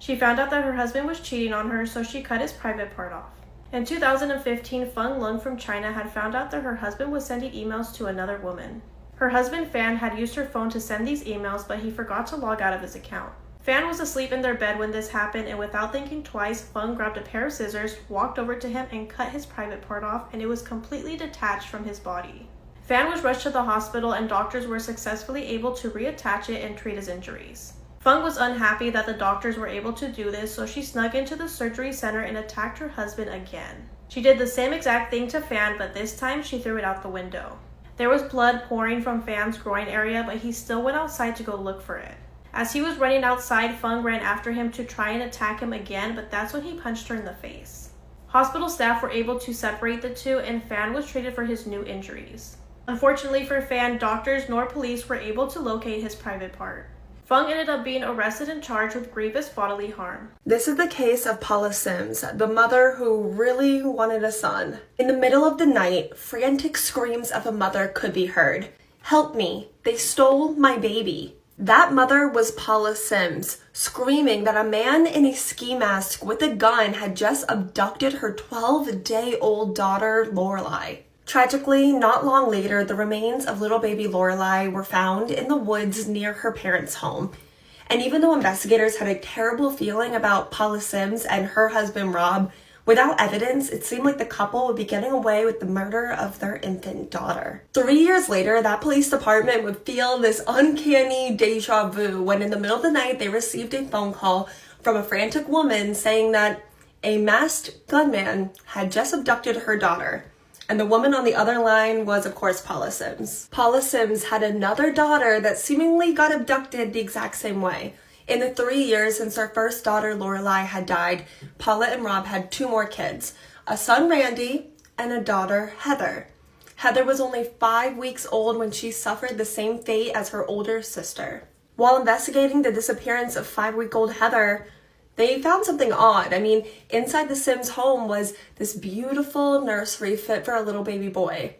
She found out that her husband was cheating on her, so she cut his private part off. In 2015, Feng Lung from China had found out that her husband was sending emails to another woman. Her husband Fan had used her phone to send these emails, but he forgot to log out of his account. Fan was asleep in their bed when this happened, and without thinking twice, Feng grabbed a pair of scissors, walked over to him, and cut his private part off, and it was completely detached from his body. Fan was rushed to the hospital, and doctors were successfully able to reattach it and treat his injuries. Feng was unhappy that the doctors were able to do this, so she snuck into the surgery center and attacked her husband again. She did the same exact thing to Fan, but this time she threw it out the window. There was blood pouring from Fan's groin area, but he still went outside to go look for it. As he was running outside, Feng ran after him to try and attack him again, but that's when he punched her in the face. Hospital staff were able to separate the two, and Fan was treated for his new injuries. Unfortunately for Fan, doctors nor police were able to locate his private part. Feng ended up being arrested and charged with grievous bodily harm. This is the case of Paula Sims, the mother who really wanted a son. In the middle of the night, frantic screams of a mother could be heard. "Help me, they stole my baby." That mother was Paula Sims, screaming that a man in a ski mask with a gun had just abducted her 12-day-old daughter, Lorelai. Tragically, not long later, the remains of little baby Lorelai were found in the woods near her parents' home. And even though investigators had a terrible feeling about Paula Sims and her husband Rob, without evidence, it seemed like the couple would be getting away with the murder of their infant daughter. 3 years later, that police department would feel this uncanny deja vu when in the middle of the night they received a phone call from a frantic woman saying that a masked gunman had just abducted her daughter. And the woman on the other line was, of course, Paula Sims. Paula Sims had another daughter that seemingly got abducted the exact same way. In the 3 years since their first daughter, Lorelai, had died, Paula and Rob had 2 more kids, a son, Randy, and a daughter, Heather. Heather was only 5 weeks old when she suffered the same fate as her older sister. While investigating the disappearance of 5-week-old Heather, they found something odd. Inside the Sims home was this beautiful nursery fit for a little baby boy.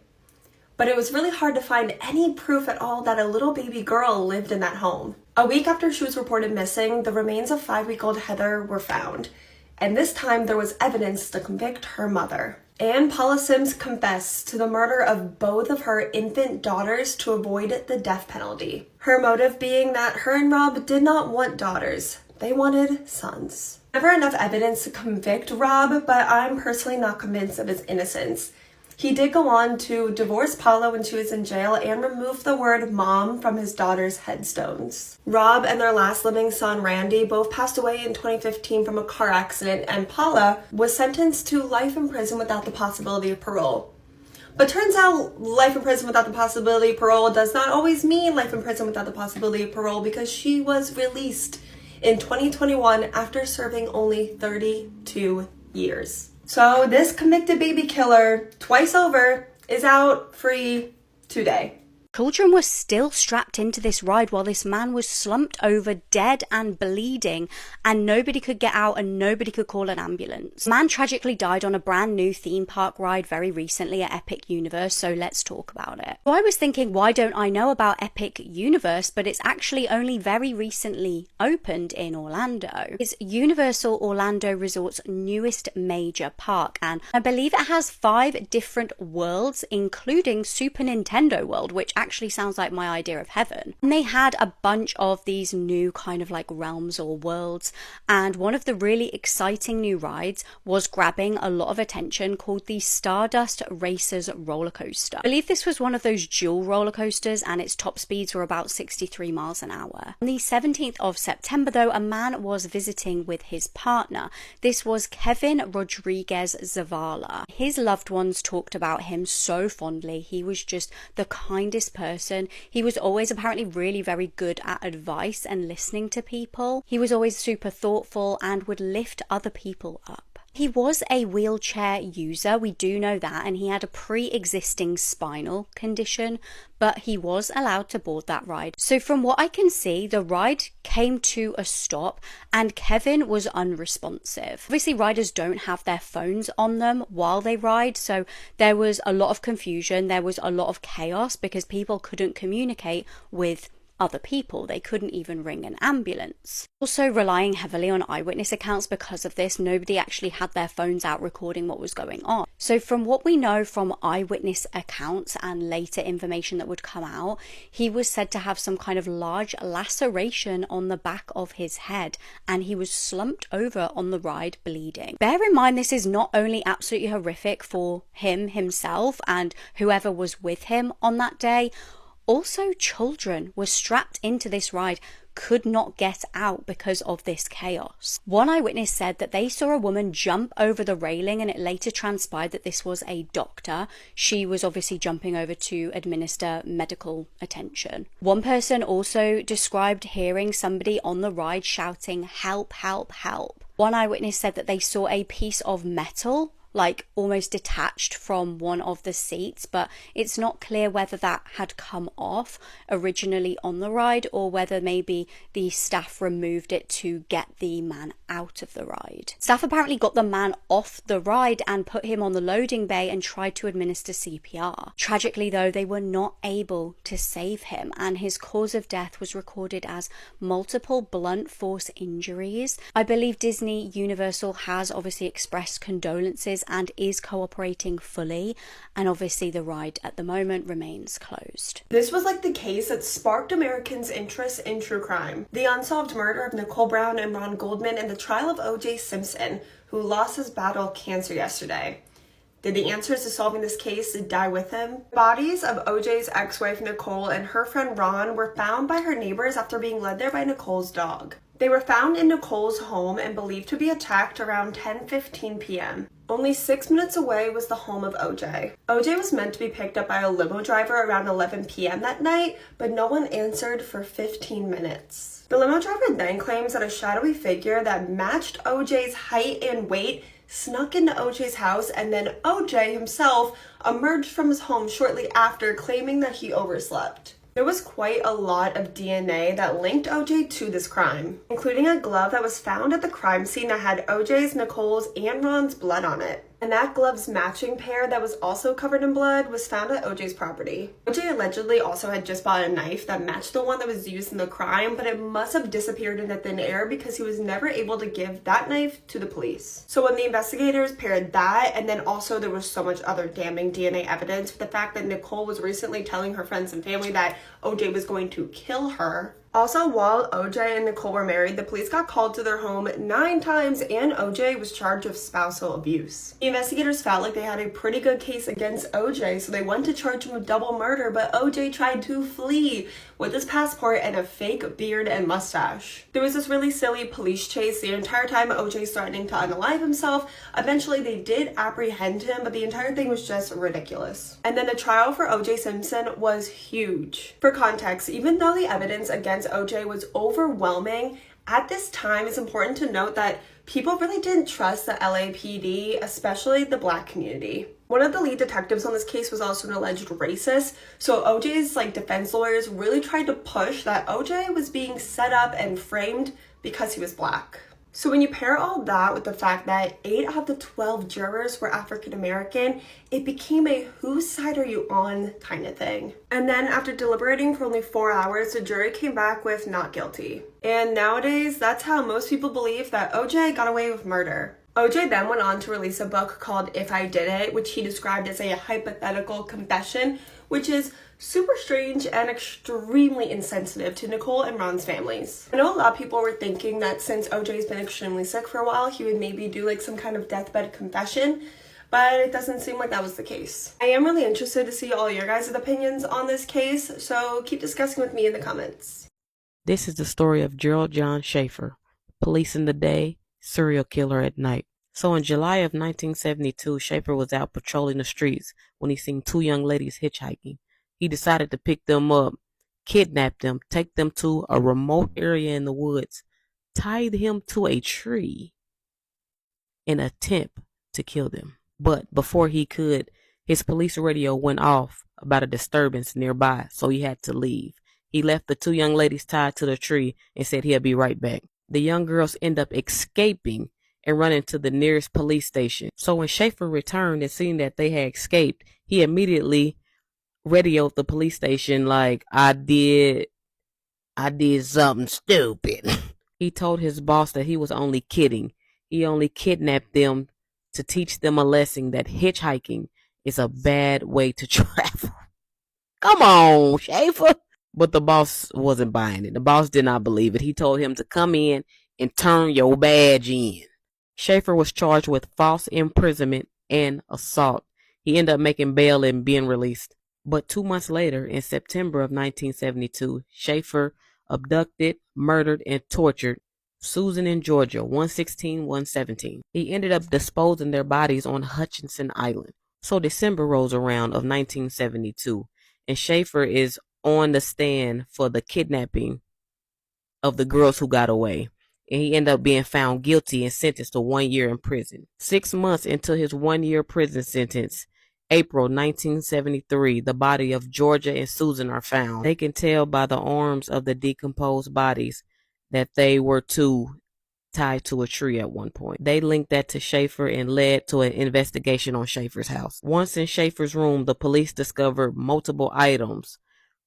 But it was really hard to find any proof at all that a little baby girl lived in that home. A week after she was reported missing, the remains of 5-week-old Heather were found. And this time there was evidence to convict her mother. And Paula Sims confessed to the murder of both of her infant daughters to avoid the death penalty. Her motive being that her and Rob did not want daughters. They wanted sons. Never enough evidence to convict Rob, but I'm personally not convinced of his innocence. He did go on to divorce Paula when she was in jail and remove the word mom from his daughter's headstones. Rob and their last living son, Randy, both passed away in 2015 from a car accident, and Paula was sentenced to life in prison without the possibility of parole. But turns out life in prison without the possibility of parole does not always mean life in prison without the possibility of parole, because she was released in 2021 after serving only 32 years. So this convicted baby killer, twice over, is out free today. Children were still strapped into this ride while this man was slumped over, dead and bleeding, and nobody could get out and nobody could call an ambulance. The man tragically died on a brand new theme park ride very recently at Epic Universe, so let's talk about it. So I was thinking, why don't I know about Epic Universe? But it's actually only very recently opened in Orlando. It's Universal Orlando Resort's newest major park, and I believe it has 5 different worlds, including Super Nintendo World, which actually sounds like my idea of heaven. And they had a bunch of these new kind of like realms or worlds, and one of the really exciting new rides was grabbing a lot of attention, called the Stardust Racers roller coaster. I believe this was one of those dual roller coasters, and its top speeds were about 63 miles an hour. On the 17th of September though, a man was visiting with his partner. This was Kevin Rodriguez Zavala. His loved ones talked about him so fondly. He was just the kindest person. He was always apparently really very good at advice and listening to people. He was always super thoughtful and would lift other people up. He was a wheelchair user, we do know that, and he had a pre-existing spinal condition, but he was allowed to board that ride. So from what I can see, the ride came to a stop and Kevin was unresponsive. Obviously, riders don't have their phones on them while they ride, so there was a lot of confusion, there was a lot of chaos because people couldn't communicate with other people. They couldn't even ring an ambulance. Also relying heavily on eyewitness accounts because of this, nobody actually had their phones out recording what was going on. So from what we know from eyewitness accounts and later information that would come out, he was said to have some kind of large laceration on the back of his head, and he was slumped over on the ride bleeding. Bear in mind, this is not only absolutely horrific for him himself and whoever was with him on that day, also children were strapped into this ride, could not get out because of this chaos. One eyewitness said that they saw a woman jump over the railing, and it later transpired that this was a doctor. She was obviously jumping over to administer medical attention. One person also described hearing somebody on the ride shouting, "Help, help, help." One eyewitness said that they saw a piece of metal like almost detached from one of the seats, but it's not clear whether that had come off originally on the ride or whether maybe the staff removed it to get the man out of the ride. Staff apparently got the man off the ride and put him on the loading bay and tried to administer CPR. Tragically though, they were not able to save him, and his cause of death was recorded as multiple blunt force injuries. I believe Disney Universal has obviously expressed condolences and is cooperating fully, and obviously the ride at the moment remains closed. This was like the case that sparked Americans' interest in true crime. The unsolved murder of Nicole Brown and Ron Goldman, and the trial of O.J. Simpson, who lost his battle cancer yesterday. Did the answers to solving this case die with him? The bodies of O.J.'s ex-wife Nicole and her friend Ron were found by her neighbors after being led there by Nicole's dog. They were found in Nicole's home and believed to be attacked around 10:15 p.m. Only 6 minutes away was the home of O.J. O.J. was meant to be picked up by a limo driver around 11 p.m. that night, but no one answered for 15 minutes. The limo driver then claims that a shadowy figure that matched O.J.'s height and weight snuck into O.J.'s house, and then O.J. himself emerged from his home shortly after, claiming that he overslept. There was quite a lot of DNA that linked O.J. to this crime, including a glove that was found at the crime scene that had O.J.'s, Nicole's, and Ron's blood on it. And that glove's matching pair that was also covered in blood was found at O.J.'s property. O.J. allegedly also had just bought a knife that matched the one that was used in the crime, but it must have disappeared into thin air because he was never able to give that knife to the police. So when the investigators paired that, and then also there was so much other damning DNA evidence with the fact that Nicole was recently telling her friends and family that O.J. was going to kill her. Also, while O.J. and Nicole were married, the police got called to their home 9 times, and O.J. was charged with spousal abuse. The investigators felt like they had a pretty good case against O.J., so they went to charge him with double murder, but O.J. tried to flee with his passport and a fake beard and mustache. There was this really silly police chase the entire time. O.J.'s threatening to unalive himself. Eventually, they did apprehend him, but the entire thing was just ridiculous. And then the trial for O.J. Simpson was huge. For context, even though the evidence against O.J. was overwhelming, at this time it's important to note that people really didn't trust the LAPD, especially the Black community. One of the lead detectives on this case was also an alleged racist, so O.J.'s defense lawyers really tried to push that O.J. was being set up and framed because he was Black. So when you pair all that with the fact that 8 out of the 12 jurors were African American, it became a whose side are you on kind of thing. And then after deliberating for only 4 hours, the jury came back with not guilty. And nowadays, that's how most people believe that O.J. got away with murder. O.J. then went on to release a book called If I Did It, which he described as a hypothetical confession, which is super strange and extremely insensitive to Nicole and Ron's families. I know a lot of people were thinking that since OJ's been extremely sick for a while, he would maybe do some kind of deathbed confession, but it doesn't seem like that was the case. I am really interested to see all your guys' opinions on this case, so keep discussing with me in the comments. This is the story of Gerald John Schaefer, police in the day, serial killer at night. So in July of 1972, Schaefer was out patrolling the streets when he seen 2 young ladies hitchhiking. He decided to pick them up, kidnap them, take them to a remote area in the woods, tie them to a tree, and attempt to kill them. But before he could, his police radio went off about a disturbance nearby, so he had to leave. He left the 2 young ladies tied to the tree and said he'll be right back. The young girls end up escaping and running to the nearest police station. So when Schaefer returned and seen that they had escaped, he immediately radioed the police station like, I did I did something stupid. He told his boss that he was only kidding. He only kidnapped them to teach them a lesson that hitchhiking is a bad way to travel. Come on, Schaefer. But the boss wasn't buying it. The boss did not believe it. He told him to come in and turn your badge in. Schaefer was charged with false imprisonment and assault. He ended up making bail and being released. But 2 months later, in September of 1972, Schaefer abducted, murdered, and tortured Susan in Georgia, 116-117. He ended up disposing their bodies on Hutchinson Island. So December rolls around of 1972, and Schaefer is on the stand for the kidnapping of the girls who got away. And he ended up being found guilty and sentenced to 1 year in prison. 6 months into his 1 year prison sentence, April 1973, the body of Georgia and Susan are found. They can tell by the arms of the decomposed bodies that they were two tied to a tree at one point. They linked that to Schaefer and led to an investigation on Schaefer's house. Once in Schaefer's room, the police discovered multiple items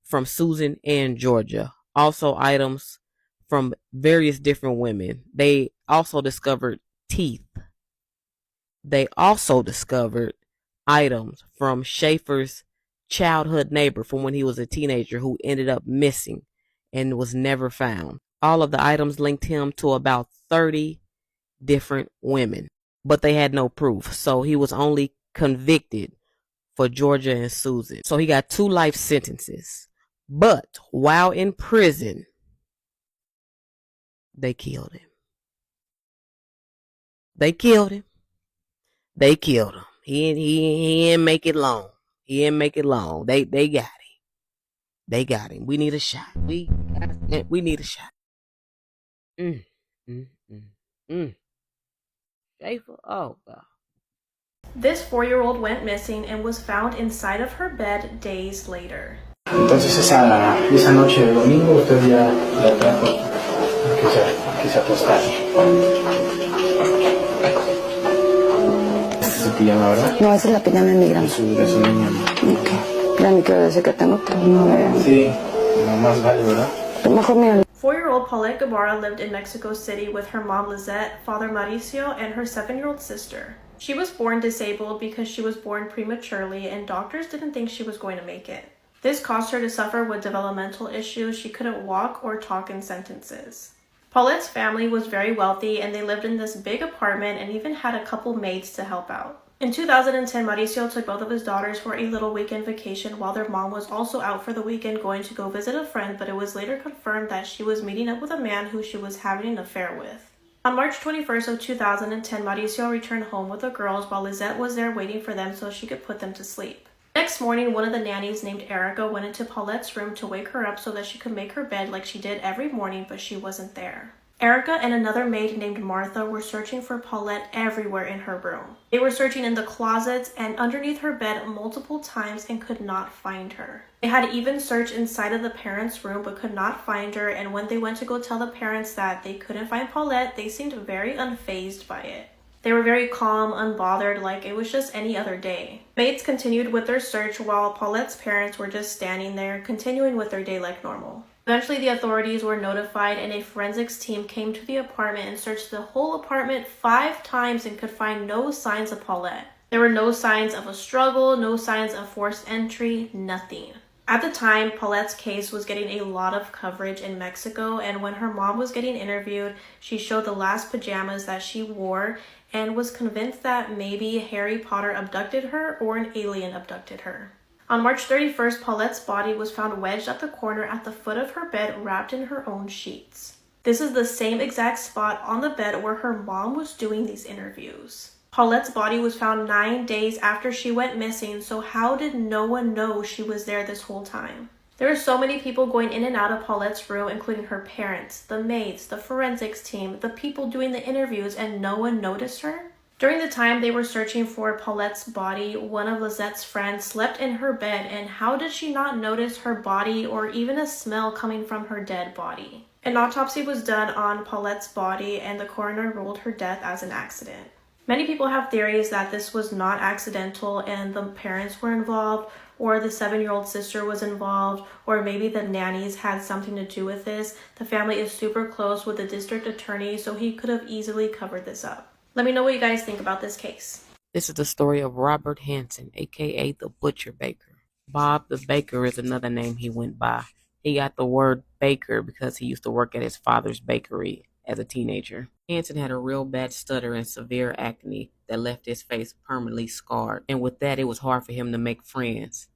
from Susan and Georgia. Also items from various different women. They also discovered teeth. They also discovered items from Schaefer's childhood neighbor from when he was a teenager who ended up missing and was never found. All of the items linked him to about 30 different women, but they had no proof. So he was only convicted for Georgia and Susan. So he got 2 life sentences. But while in prison, they killed him. They killed him. They killed him. He didn't make it long. He didn't make it long. They got him. They got him. We need a shot. We need a shot. Schaefer, oh God. This 4-year-old went missing and was found inside of her bed days later. Entonces esa noche de domingo usted ya la trajo que se acostara. ¿Esta es su pijama, verdad? No, esa es la pijama de mi grande. De su niña. Ok. Ya me quiero decir que tengo 9 Sí, no más vale, ¿verdad? Mejor mira. 4-year-old Paulette Guevara lived in Mexico City with her mom Lizette, father Mauricio, and her 7-year-old sister. She was born disabled because she was born prematurely and doctors didn't think she was going to make it. This caused her to suffer with developmental issues. She couldn't walk or talk in sentences. Paulette's family was very wealthy and they lived in this big apartment and even had a couple maids to help out. In 2010, Mauricio took both of his daughters for a little weekend vacation while their mom was also out for the weekend going to go visit a friend, but it was later confirmed that she was meeting up with a man who she was having an affair with. On March 21st of 2010, Mauricio returned home with the girls while Lizette was there waiting for them so she could put them to sleep. Next morning, one of the nannies named Erica went into Paulette's room to wake her up so that she could make her bed like she did every morning, but she wasn't there. Erica and another maid named Martha were searching for Paulette everywhere in her room. They were searching in the closets and underneath her bed multiple times and could not find her. They had even searched inside of the parents' room but could not find her, and when they went to go tell the parents that they couldn't find Paulette, they seemed very unfazed by it. They were very calm, unbothered, like it was just any other day. Maids continued with their search while Paulette's parents were just standing there, continuing with their day like normal. Eventually, the authorities were notified and a forensics team came to the apartment and searched the whole apartment 5 times and could find no signs of Paulette. There were no signs of a struggle, no signs of forced entry, nothing. At the time, Paulette's case was getting a lot of coverage in Mexico, and when her mom was getting interviewed, she showed the last pajamas that she wore and was convinced that maybe Harry Potter abducted her or an alien abducted her. On March 31st, Paulette's body was found wedged at the corner at the foot of her bed, wrapped in her own sheets. This is the same exact spot on the bed where her mom was doing these interviews. Paulette's body was found 9 days after she went missing, so how did no one know she was there this whole time? There were so many people going in and out of Paulette's room, including her parents, the maids, the forensics team, the people doing the interviews, and no one noticed her? During the time they were searching for Paulette's body, one of Lizette's friends slept in her bed, and how did she not notice her body or even a smell coming from her dead body? An autopsy was done on Paulette's body and the coroner ruled her death as an accident. Many people have theories that this was not accidental and the parents were involved, or the 7-year-old sister was involved, or maybe the nannies had something to do with this. The family is super close with the district attorney, so he could have easily covered this up. Let me know what you guys think about this case. This is the story of Robert Hansen, aka the Butcher Baker. Bob the Baker is another name he went by. He got the word baker because he used to work at his father's bakery as a teenager. Hansen had a real bad stutter and severe acne that left his face permanently scarred, and with that, it was hard for him to make friends.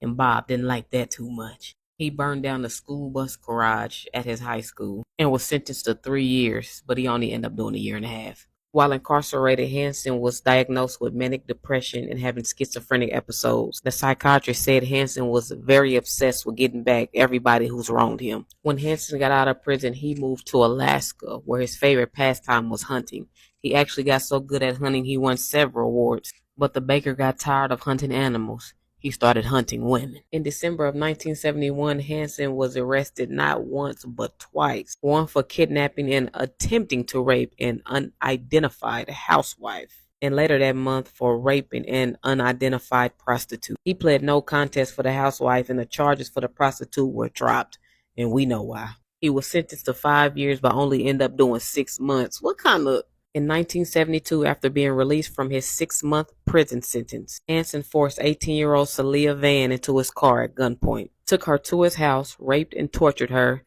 And Bob didn't like that too much. He burned down the school bus garage at his high school and was sentenced to 3 years, but he only ended up doing a year and a half. While incarcerated, Hansen was diagnosed with manic depression and having schizophrenic episodes. The psychiatrist said Hansen was very obsessed with getting back everybody who's wronged him. When Hansen got out of prison, he moved to Alaska, where his favorite pastime was hunting. He actually got so good at hunting he won several awards. But the baker got tired of hunting animals. He started hunting women. In December of 1971, Hansen was arrested not once but twice. One for kidnapping and attempting to rape an unidentified housewife, and later that month for raping an unidentified prostitute. He pled no contest for the housewife, and the charges for the prostitute were dropped, and we know why. He was sentenced to 5 years but only ended up doing 6 months. What kind of... In 1972, after being released from his 6-month prison sentence, Hansen forced 18-year-old Celia Van into his car at gunpoint, took her to his house, raped and tortured her,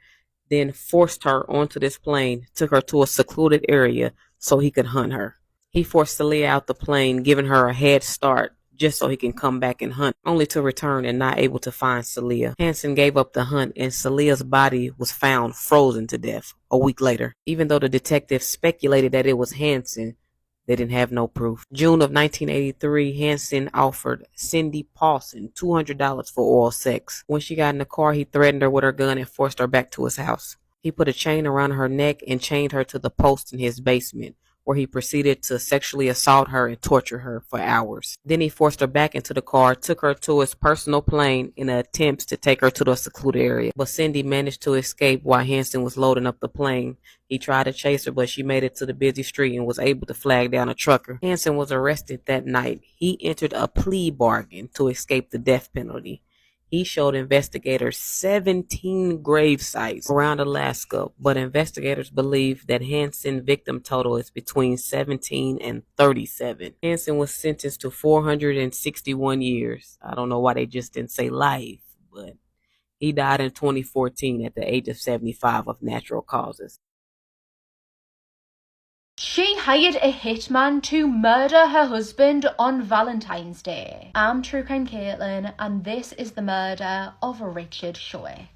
then forced her onto this plane, took her to a secluded area so he could hunt her. He forced Celia out the plane, giving her a head start just so he can come back and hunt, only to return and not able to find Celia. Hansen gave up the hunt, and Celia's body was found frozen to death a week later. Even though the detectives speculated that it was Hansen, they didn't have no proof. June of 1983, Hansen offered Cindy Paulson $200 for oral sex. When she got in the car, he threatened her with her gun and forced her back to his house. He put a chain around her neck and chained her to the post in his basement, where he proceeded to sexually assault her and torture her for hours. Then he forced her back into the car, took her to his personal plane in an attempt to take her to the secluded area. But Cindy managed to escape while Hansen was loading up the plane. He tried to chase her, but she made it to the busy street and was able to flag down a trucker. Hansen was arrested that night. He entered a plea bargain to escape the death penalty. He showed investigators 17 grave sites around Alaska, but investigators believe that Hansen's victim total is between 17 and 37. Hansen was sentenced to 461 years. I don't know why they just didn't say life, but he died in 2014 at the age of 75 of natural causes. She hired a hitman to murder her husband on Valentine's Day. I'm True Crime Caitlin, and this is the murder of Richard Showick.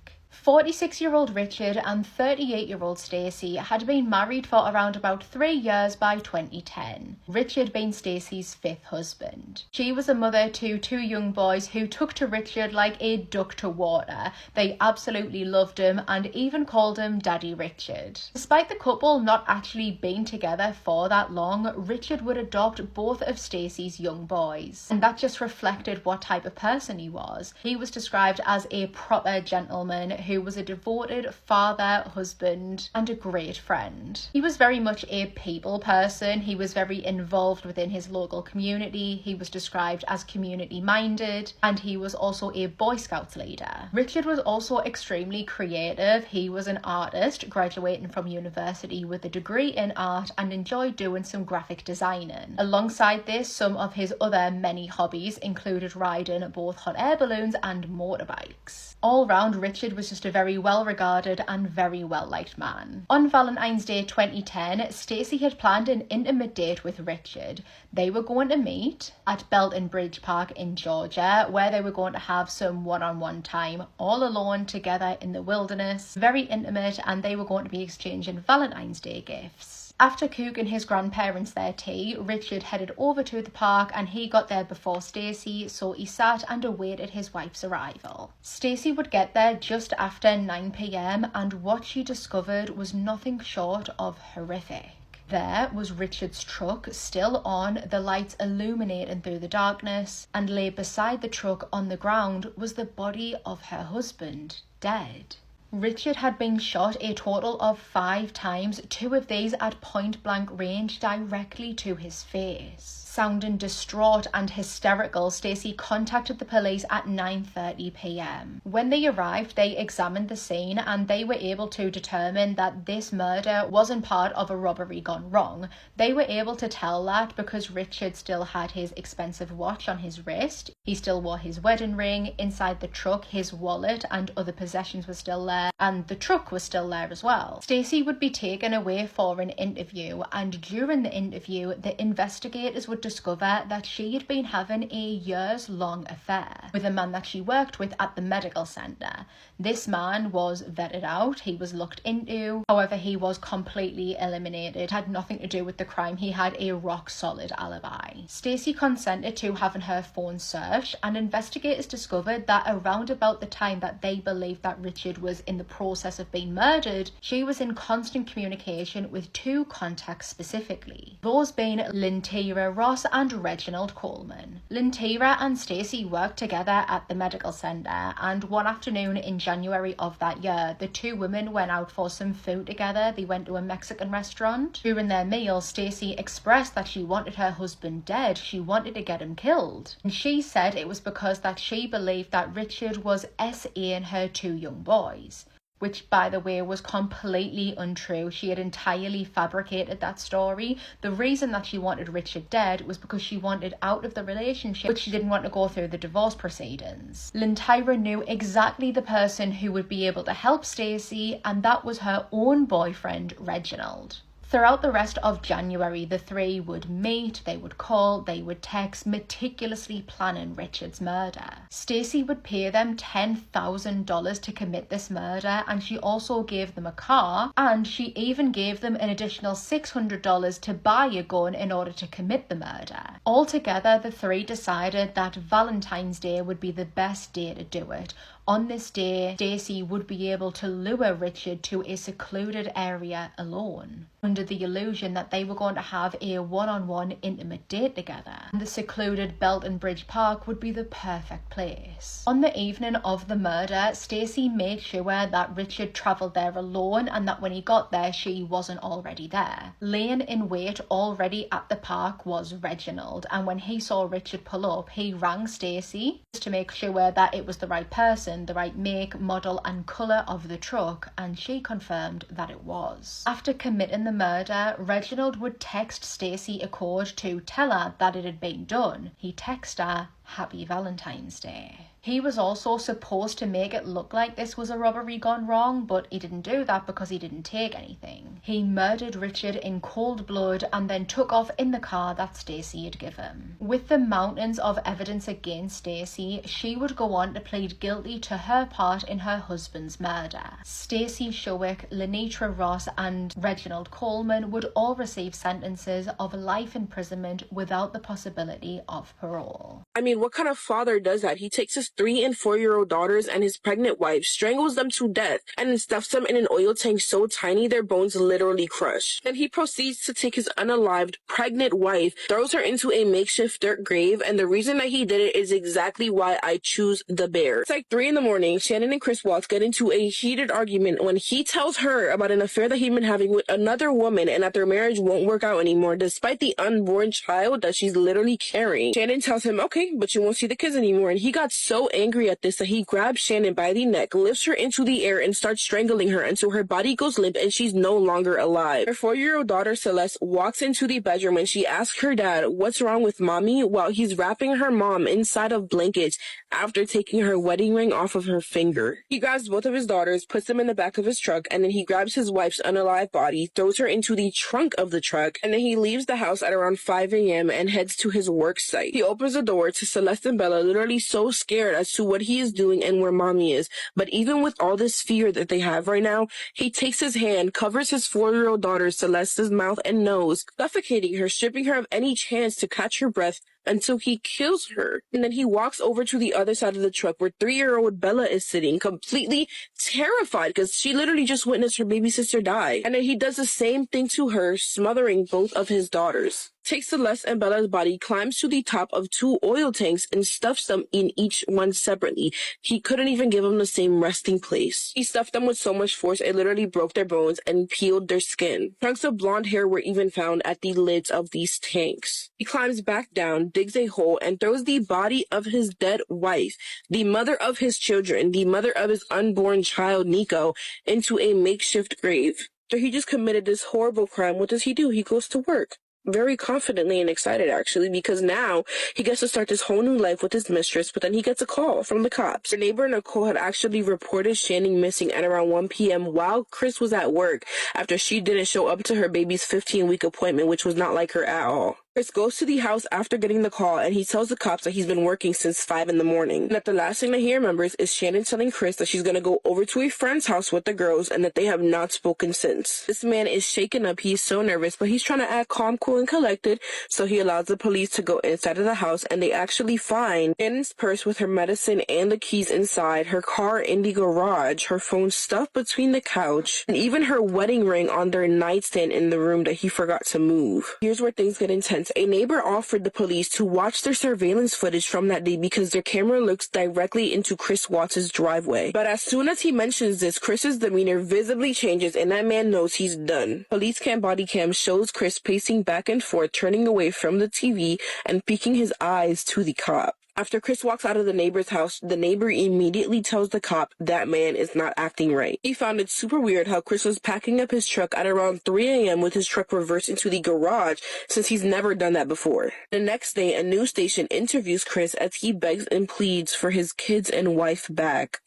46-year-old Richard and 38-year-old Stacey had been married for around about 3 years by 2010, Richard being Stacey's 5th husband. She was a mother to 2 young boys who took to Richard like a duck to water. They absolutely loved him and even called him Daddy Richard. Despite the couple not actually being together for that long, Richard would adopt both of Stacey's young boys. And that just reflected what type of person he was. He was described as a proper gentleman who was a devoted father, husband, and a great friend. He was very much a people person. He was very involved within his local community. He was described as community-minded, and he was also a Boy Scouts leader. Richard was also extremely creative. He was an artist, graduating from university with a degree in art and enjoyed doing some graphic designing. Alongside this, some of his other many hobbies included riding both hot air balloons and motorbikes. All round, Richard was just a very well regarded and very well liked man. On Valentine's Day 2010, Stacey had planned an intimate date with Richard. They were going to meet at Belton Bridge Park in Georgia, where they were going to have some one-on-one time all alone together in the wilderness. Very intimate, and they were going to be exchanging Valentine's Day gifts. After cooking his grandparents their tea, Richard headed over to the park and he got there before Stacey, so he sat and awaited his wife's arrival. Stacey would get there just after 9 p.m. and what she discovered was nothing short of horrific. There was Richard's truck still on, the lights illuminating through the darkness, and lay beside the truck on the ground was the body of her husband, dead. Richard had been shot a total of 5 times, 2 of these at point blank range directly to his face. Sounding distraught and hysterical, Stacey contacted the police at 9:30 p.m. When they arrived, they examined the scene and they were able to determine that this murder wasn't part of a robbery gone wrong. They were able to tell that because Richard still had his expensive watch on his wrist, he still wore his wedding ring. Inside the truck, his wallet and other possessions were still there, and the truck was still there as well. Stacey would be taken away for an interview, and during the interview, the investigators would discover that she had been having a years-long affair with a man that she worked with at the medical centre. This man was vetted out, he was looked into, however he was completely eliminated, had nothing to do with the crime, he had a rock-solid alibi. Stacey consented to having her phone searched, and investigators discovered that around about the time that they believed that Richard was in the process of being murdered, she was in constant communication with 2 contacts specifically, those being Lintira Ross and Reginald Coleman. Lintira and Stacey worked together at the medical centre, and one afternoon in January of that year, the 2 women went out for some food together. They went to a Mexican restaurant. During their meal, Stacey expressed that she wanted her husband dead. She wanted to get him killed. And she said it was because that she believed that Richard was SAing her 2 young boys, which, by the way, was completely untrue. She had entirely fabricated that story. The reason that she wanted Richard dead was because she wanted out of the relationship, but she didn't want to go through the divorce proceedings. Lintira knew exactly the person who would be able to help Stacey, and that was her own boyfriend, Reginald. Throughout the rest of January, the 3 would meet, they would call, they would text, meticulously planning Richard's murder. Stacey would pay them $10,000 to commit this murder, and she also gave them a car, and she even gave them an additional $600 to buy a gun in order to commit the murder. Altogether, the 3 decided that Valentine's Day would be the best day to do it. On this day, Stacey would be able to lure Richard to a secluded area alone, under the illusion that they were going to have a one-on-one intimate date together. And the secluded Belton Bridge Park would be the perfect place. On the evening of the murder, Stacey made sure that Richard travelled there alone and that when he got there, she wasn't already there. Laying in wait already at the park was Reginald, and when he saw Richard pull up, he rang Stacey just to make sure that it was the right person, the right make, model and colour of the truck, and she confirmed that it was. After committing the murder, Reginald would text Stacey a code to tell her that it had been done. He texted her, "Happy Valentine's Day." He was also supposed to make it look like this was a robbery gone wrong, but he didn't do that because he didn't take anything. He murdered Richard in cold blood and then took off in the car that Stacey had given him. With the mountains of evidence against Stacey, she would go on to plead guilty to her part in her husband's murder. Stacey Showick, Lenitra Ross and Reginald Coleman would all receive sentences of life imprisonment without the possibility of parole. I mean, what kind of father does that? He takes his 3- and 4-year-old daughters and his pregnant wife, strangles them to death, and then stuffs them in an oil tank so tiny their bones literally crush. Then he proceeds to take his unalived, pregnant wife, throws her into a makeshift dirt grave, and the reason that he did it is exactly why I choose the bear. It's like 3 in the morning, Shannon and Chris Watts get into a heated argument when he tells her about an affair that he'd been having with another woman and that their marriage won't work out anymore despite the unborn child that she's literally carrying. Shannon tells him, okay, but you won't see the kids anymore, and he got so angry at this that he grabs Shannon by the neck, lifts her into the air, and starts strangling her until her body goes limp and she's no longer alive. Her 4-year-old daughter Celeste walks into the bedroom and she asks her dad, "What's wrong with mommy?" while he's wrapping her mom inside of blankets after taking her wedding ring off of her finger. He grabs both of his daughters, puts them in the back of his truck, and then he grabs his wife's unalive body, throws her into the trunk of the truck, and then he leaves the house at around 5 a.m. and heads to his work site. He opens the door to Celeste and Bella, literally so scared as to what he is doing and where mommy is. But even with all this fear that they have right now, he takes his hand, covers his 4-year-old daughter Celeste's mouth and nose, suffocating her, stripping her of any chance to catch her breath until he kills her. And then he walks over to the other side of the truck where 3-year-old Bella is sitting, completely terrified because she literally just witnessed her baby sister die. And then he does the same thing to her, smothering both of his daughters. Takes Celeste and Bella's body, climbs to the top of 2 oil tanks, and stuffs them in each one separately. He couldn't even give them the same resting place. He stuffed them with so much force it literally broke their bones and peeled their skin. Chunks of blonde hair were even found at the lids of these tanks. He climbs back down, digs a hole, and throws the body of his dead wife, the mother of his children, the mother of his unborn child Nico, into a makeshift grave. After he just committed this horrible crime, what does he do? He goes to work. Very confidently and excited, actually, because now he gets to start this whole new life with his mistress, but then he gets a call from the cops. Her neighbor Nicole had actually reported Shannon missing at around 1 p.m. while Chris was at work after she didn't show up to her baby's 15-week appointment, which was not like her at all. Chris goes to the house after getting the call, and he tells the cops that he's been working since 5 in the morning. And that the last thing that he remembers is Shannon telling Chris that she's going to go over to a friend's house with the girls and that they have not spoken since. This man is shaken up. He's so nervous, but he's trying to act calm, cool, and collected, so he allows the police to go inside of the house, and they actually find Shannon's purse with her medicine and the keys inside, her car in the garage, her phone stuffed between the couch, and even her wedding ring on their nightstand in the room that he forgot to move. Here's where things get intense. A neighbor offered the police to watch their surveillance footage from that day because their camera looks directly into Chris Watts' driveway. But as soon as he mentions this, Chris's demeanor visibly changes and that man knows he's done. Police cam body cam shows Chris pacing back and forth, turning away from the TV and peeking his eyes to the cop. After Chris walks out of the neighbor's house, the neighbor immediately tells the cop that man is not acting right. He found it super weird how Chris was packing up his truck at around 3 a.m. with his truck reversed into the garage since he's never done that before. The next day, a news station interviews Chris as he begs and pleads for his kids and wife back.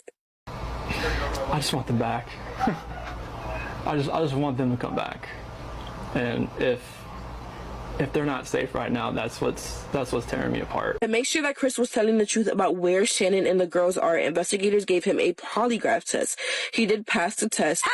I just want them back. I just want them to come back. And if they're not safe right now, that's what's tearing me apart. To make sure that Chris was telling the truth about where Shannon and the girls are, investigators gave him a polygraph test. He did pass the test.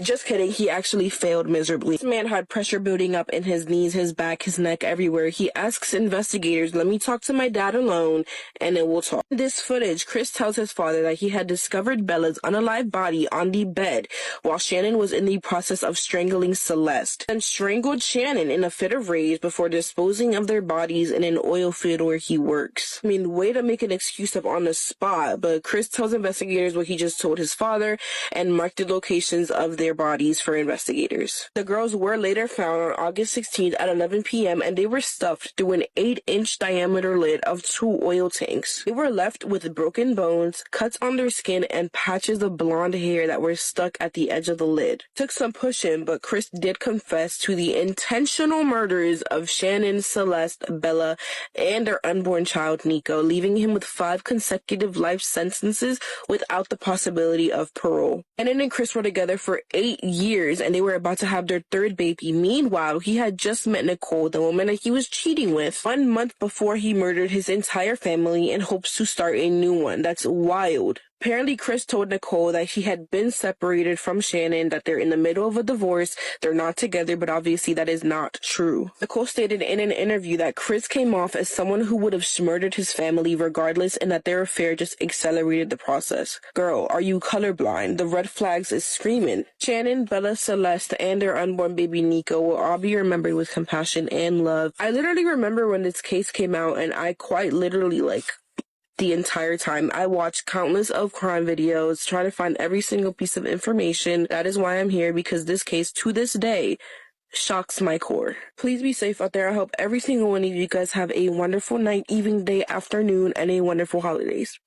Just kidding, he actually failed miserably. This man had pressure building up in his knees, his back, his neck, everywhere. He asks investigators, "Let me talk to my dad alone, and then we'll talk." In this footage, Chris tells his father that he had discovered Bella's unalive body on the bed while Shannon was in the process of strangling Celeste, and strangled Shannon in a fit of rage before disposing of their bodies in an oil field where he works. I mean, way to make an excuse up on the spot, but Chris tells investigators what he just told his father and marked the locations of their bodies for investigators. The girls were later found on August 16th at 11 p.m. and they were stuffed through an 8-inch diameter lid of 2 oil tanks. They were left with broken bones, cuts on their skin, and patches of blonde hair that were stuck at the edge of the lid. Took some pushing, but Chris did confess to the intentional murders of Shannon, Celeste, Bella, and their unborn child Nico, leaving him with 5 consecutive life sentences without the possibility of parole. Shannon and Chris were together for 8 years and they were about to have their 3rd baby. Meanwhile, he had just met Nicole, the woman that he was cheating with, 1 month before he murdered his entire family in hopes to start a new one. That's wild. Apparently, Chris told Nicole that he had been separated from Shannon, that they're in the middle of a divorce, they're not together, but obviously that is not true. Nicole stated in an interview that Chris came off as someone who would have murdered his family regardless and that their affair just accelerated the process. Girl, are you colorblind? The red flags is screaming. Shannon, Bella, Celeste, and their unborn baby Nico will all be remembered with compassion and love. I literally remember when this case came out and I quite literally the entire time I watched countless of crime videos, trying to find every single piece of information. That is why I'm here, because this case, to this day, shocks my core. Please be safe out there. I hope every single one of you guys have a wonderful night, evening, day, afternoon, and a wonderful holidays.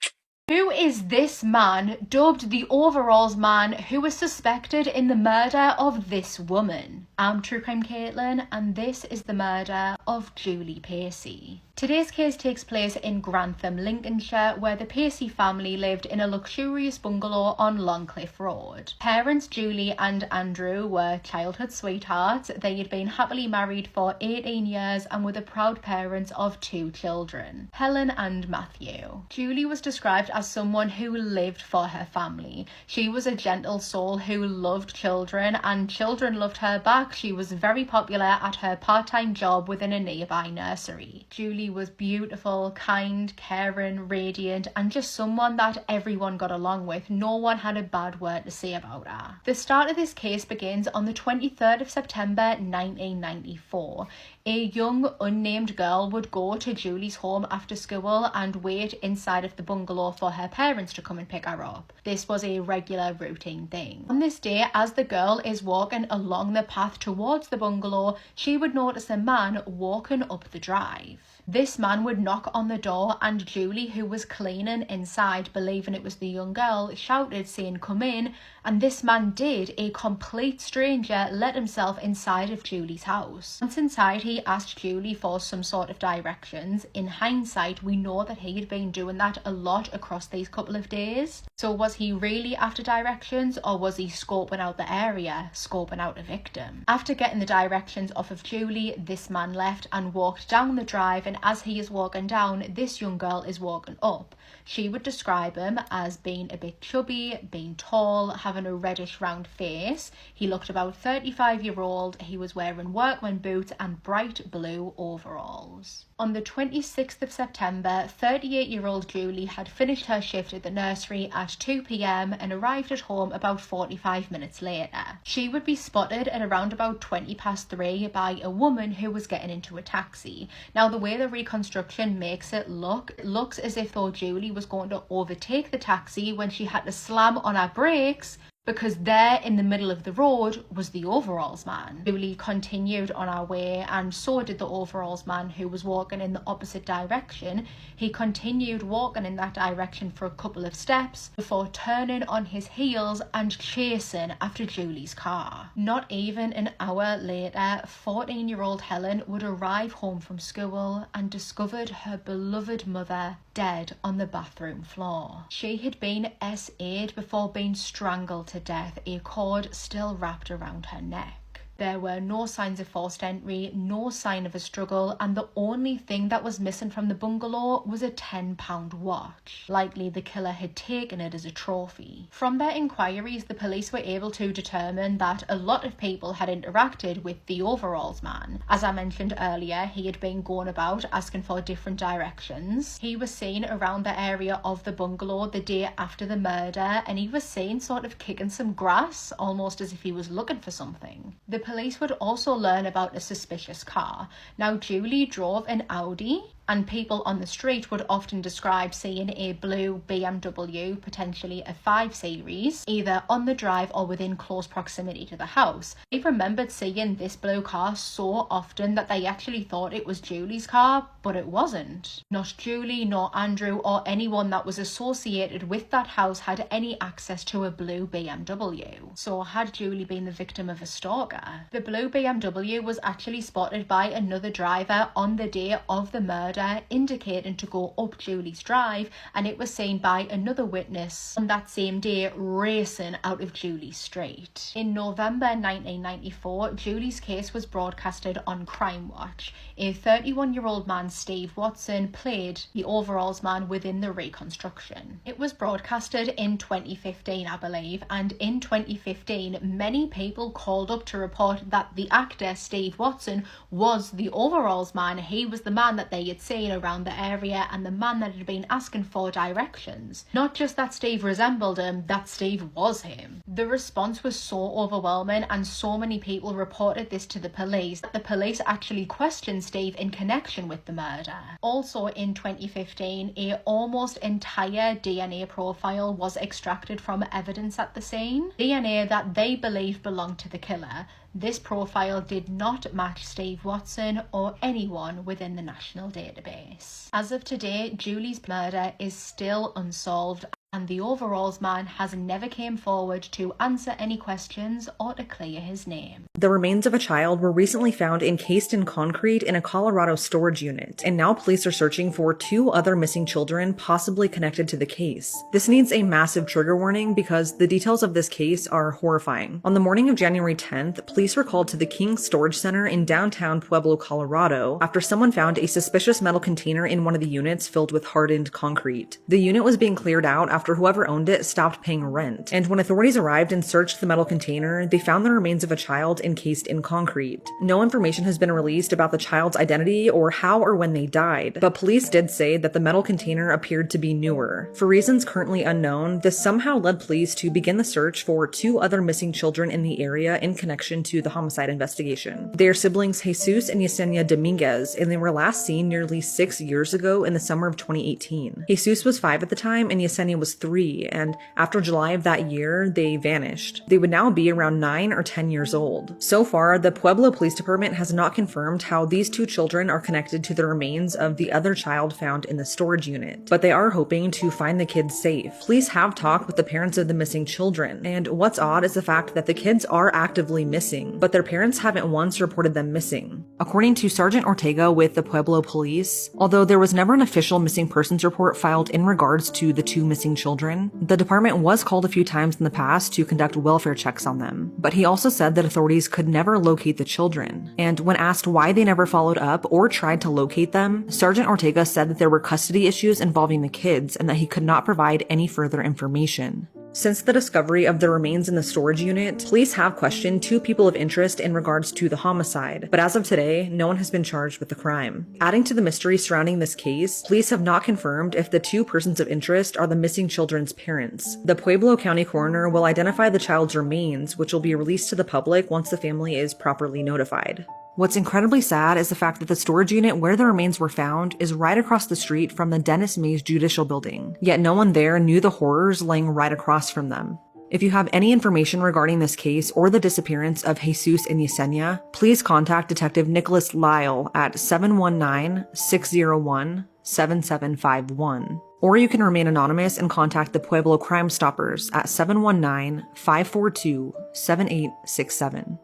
Who is this man, dubbed the Overalls Man, who was suspected in the murder of this woman? I'm True Crime Caitlin, and this is the murder of Julie Pacey. Today's case takes place in Grantham, Lincolnshire, where the Pacey family lived in a luxurious bungalow on Longcliffe Road. Parents Julie and Andrew were childhood sweethearts. They had been happily married for 18 years and were the proud parents of 2 children, Helen and Matthew. Julie was described as someone who lived for her family. She was a gentle soul who loved children, and children loved her back. She was very popular at her part-time job within a nearby nursery. Julie was beautiful, kind, caring, radiant, and just someone that everyone got along with. No one had a bad word to say about her. The start of this case begins on the 23rd of September 1994. A young unnamed girl would go to Julie's home after school and wait inside of the bungalow for her parents to come and pick her up. This was a regular routine thing. On this day, as the girl is walking along the path towards the bungalow, she would notice a man walking up the drive. This man would knock on the door, and Julie, who was cleaning inside, believing it was the young girl, shouted saying, "Come in," and this man did. A complete stranger let himself inside of Julie's house. Once inside, he asked Julie for some sort of directions. In hindsight, we know that he had been doing that a lot across these couple of days. So was he really after directions, or was he scoping out the area, scoping out a victim? After getting the directions off of Julie, this man left and walked down the drive, and as he is walking down, this young girl is walking up. She would describe him as being a bit chubby, being tall, having a reddish round face. He looked about 35-year-old. He was wearing workman boots and bright blue overalls. On the 26th of September, 38-year-old Julie had finished her shift at the nursery at 2 p.m. and arrived at home about 45 minutes later. She would be spotted at around about 3:20 by a woman who was getting into a taxi. Now, the way the reconstruction makes it looks as if though Julie was going to overtake the taxi when she had to slam on her brakes, because there in the middle of the road was the overalls man. Julie continued on our way, and so did the overalls man, who was walking in the opposite direction. He continued walking in that direction for a couple of steps before turning on his heels and chasing after Julie's car. Not even an hour later, 14-year-old Helen would arrive home from school and discovered her beloved mother dead on the bathroom floor. She had been SA'd before being strangled to death, a cord still wrapped around her neck. There were no signs of forced entry, no sign of a struggle, and the only thing that was missing from the bungalow was a £10 watch. Likely the killer had taken it as a trophy. From their inquiries, the police were able to determine that a lot of people had interacted with the overalls man. As I mentioned earlier, he had been going about asking for different directions. He was seen around the area of the bungalow the day after the murder, and he was seen sort of kicking some grass, almost as if he was looking for something. The police would also learn about a suspicious car. Now, Julie drove an Audi, and people on the street would often describe seeing a blue BMW, potentially a 5 Series, either on the drive or within close proximity to the house. They remembered seeing this blue car so often that they actually thought it was Julie's car, but it wasn't. Not Julie, nor Andrew, or anyone that was associated with that house had any access to a blue BMW. So had Julie been the victim of a stalker? The blue BMW was actually spotted by another driver on the day of the murder, indicating to go up Julie's drive, and it was seen by another witness on that same day racing out of Julie's street. In November 1994, Julie's case was broadcasted on Crime Watch. A 31-year-old man, Steve Watson, played the overalls man within the reconstruction. It was broadcasted in 2015, I believe, and in 2015 many people called up to report that the actor Steve Watson was the overalls man. He was the man that they had seen around the area and the man that had been asking for directions. Not just that Steve resembled him, that Steve was him. The response was so overwhelming, and so many people reported this to the police that the police actually questioned Steve in connection with the murder. Also in 2015, a almost entire DNA profile was extracted from evidence at the scene. DNA that they believed belonged to the killer. This profile did not match Steve Watson or anyone within the national database. As of today, Julie's murder is still unsolved, and the overalls man has never came forward to answer any questions or to clear his name. The remains of a child were recently found encased in concrete in a Colorado storage unit, and now police are searching for 2 other missing children possibly connected to the case. This needs a massive trigger warning because the details of this case are horrifying. On the morning of January 10th, police were called to the King Storage Center in downtown Pueblo, Colorado, after someone found a suspicious metal container in one of the units filled with hardened concrete. The unit was being cleared out after after whoever owned it stopped paying rent. And when authorities arrived and searched the metal container, they found the remains of a child encased in concrete. No information has been released about the child's identity or how or when they died, but police did say that the metal container appeared to be newer. For reasons currently unknown, this somehow led police to begin the search for 2 other missing children in the area in connection to the homicide investigation. They are siblings Jesus and Yesenia Dominguez, and they were last seen nearly 6 years ago in the summer of 2018. Jesus was 5 at the time and Yesenia was 3, and after July of that year, they vanished. They would now be around 9 or 10 years old. So far, the Pueblo Police Department has not confirmed how these 2 children are connected to the remains of the other child found in the storage unit, but they are hoping to find the kids safe. Police have talked with the parents of the missing children, and what's odd is the fact that the kids are actively missing, but their parents haven't once reported them missing. According to Sergeant Ortega with the Pueblo Police, although there was never an official missing persons report filed in regards to the 2 missing children, the department was called a few times in the past to conduct welfare checks on them. But he also said that authorities could never locate the children, and when asked why they never followed up or tried to locate them, Sergeant Ortega said that there were custody issues involving the kids and that he could not provide any further information. Since the discovery of the remains in the storage unit, police have questioned 2 people of interest in regards to the homicide, but as of today, no one has been charged with the crime. Adding to the mystery surrounding this case, police have not confirmed if the 2 persons of interest are the missing children's parents. The Pueblo County coroner will identify the child's remains, which will be released to the public once the family is properly notified. What's incredibly sad is the fact that the storage unit where the remains were found is right across the street from the Dennis Mays Judicial Building, yet no one there knew the horrors laying right across from them. If you have any information regarding this case or the disappearance of Jesus and Yesenia, please contact Detective Nicholas Lyle at 719-601-7751. Or you can remain anonymous and contact the Pueblo Crime Stoppers at 719-542-7867.